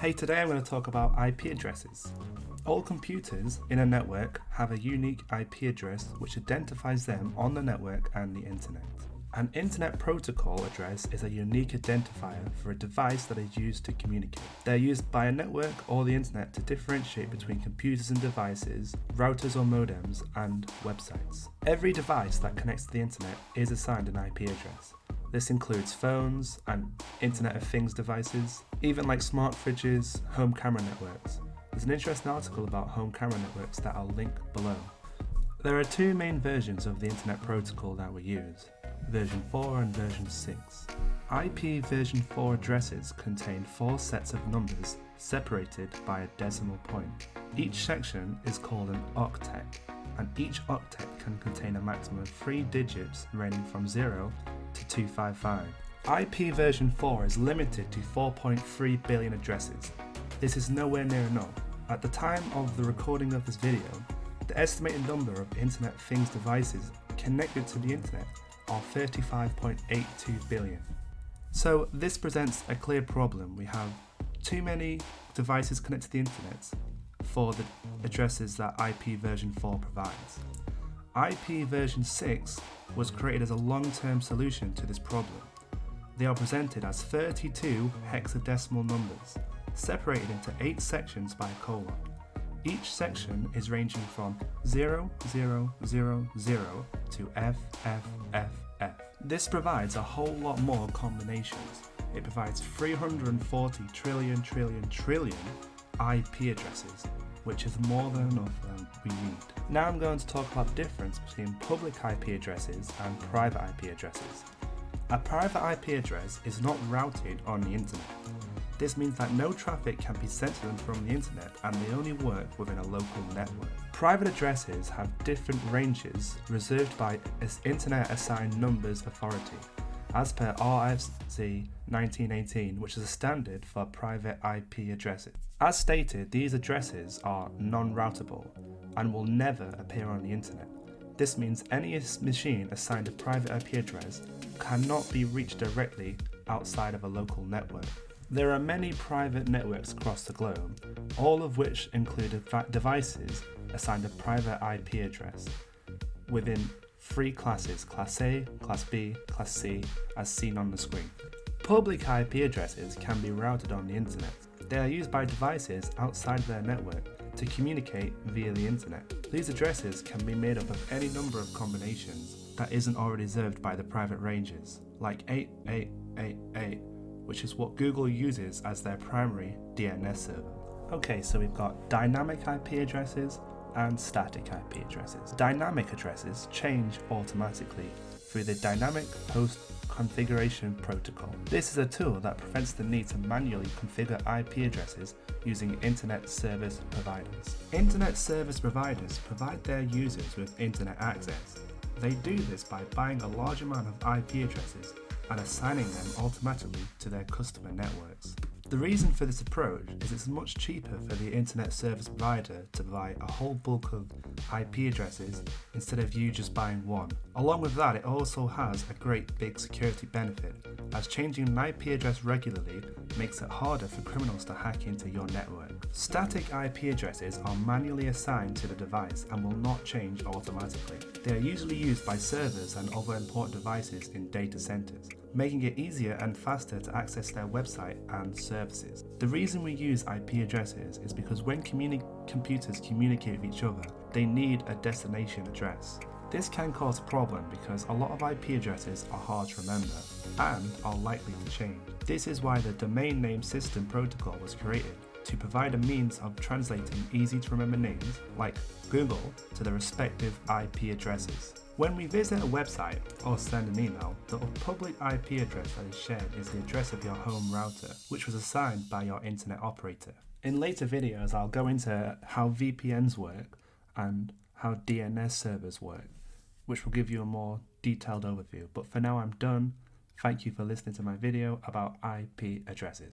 Hey, today I'm going to talk about IP addresses. All computers in a network have a unique IP address which identifies them on the network and the internet. An internet protocol address is a unique identifier for a device that is used to communicate. They're used by a network or the internet to differentiate between computers and devices, routers or modems, and websites. Every device that connects to the internet is assigned an IP address. This includes phones and Internet of Things devices, even like smart fridges, home camera networks. There's an interesting article about home camera networks that I'll link below. There are two main versions of the Internet Protocol that we use, version 4 and version 6. Ipv4 addresses contain 4 sets of numbers separated by a decimal point. Each section is called an octet, and each octet can contain a maximum of 3 digits ranging from 0 to 255. IP version 4 is limited to 4.3 billion addresses. This is nowhere near enough. At the time of the recording of this video, the estimated number of Internet of Things devices connected to the internet are 35.82 billion. So this presents a clear problem. We have too many devices connected to the internet for the addresses that IP version 4 provides. IP version 6 was created as a long-term solution to this problem. They are presented as 32 hexadecimal numbers, separated into 8 sections by a colon. Each section is ranging from 0000 to FFFF. This provides a whole lot more combinations. It provides 340 trillion IP addresses, which is more than enough than we need. Now I'm going to talk about the difference between public IP addresses and private IP addresses. A private IP address is not routed on the internet. This means that no traffic can be sent to them from the internet and they only work within a local network. Private addresses have different ranges reserved by Internet Assigned Numbers Authority, as per RFC 1918, which is a standard for private IP addresses. As stated, these addresses are non-routable and will never appear on the internet. This means any machine assigned a private IP address cannot be reached directly outside of a local network. There are many private networks across the globe, all of which include devices assigned a private IP address within 3 classes, Class A, Class B, Class C, as seen on the screen. Public IP addresses can be routed on the internet. They are used by devices outside their network to communicate via the internet. These addresses can be made up of any number of combinations that isn't already reserved by the private ranges, like 8888, which is what Google uses as their primary DNS server. Okay, so we've got dynamic IP addresses and static IP addresses. Dynamic addresses change automatically through the Dynamic Host Configuration Protocol. This is a tool that prevents the need to manually configure IP addresses using internet service providers. Internet service providers provide their users with internet access. They do this by buying a large amount of IP addresses and assigning them automatically to their customer networks. The reason for this approach is it's much cheaper for the internet service provider to buy a whole bulk of IP addresses instead of you just buying one. Along with that, it also has a great big security benefit, as changing an IP address regularly makes it harder for criminals to hack into your network. Static IP addresses are manually assigned to the device and will not change automatically. They are usually used by servers and other important devices in data centers, making it easier and faster to access their website and services. The reason we use IP addresses is because when computers communicate with each other, they need a destination address. This can cause a problem because a lot of IP addresses are hard to remember and are likely to change. This is why the Domain Name System Protocol was created, to provide a means of translating easy to remember names like Google to the respective IP addresses. When we visit a website or send an email, the public IP address that is shared is the address of your home router, which was assigned by your internet operator. In later videos, I'll go into how VPNs work and how DNS servers work, which will give you a more detailed overview. But for now, I'm done. Thank you for listening to my video about IP addresses.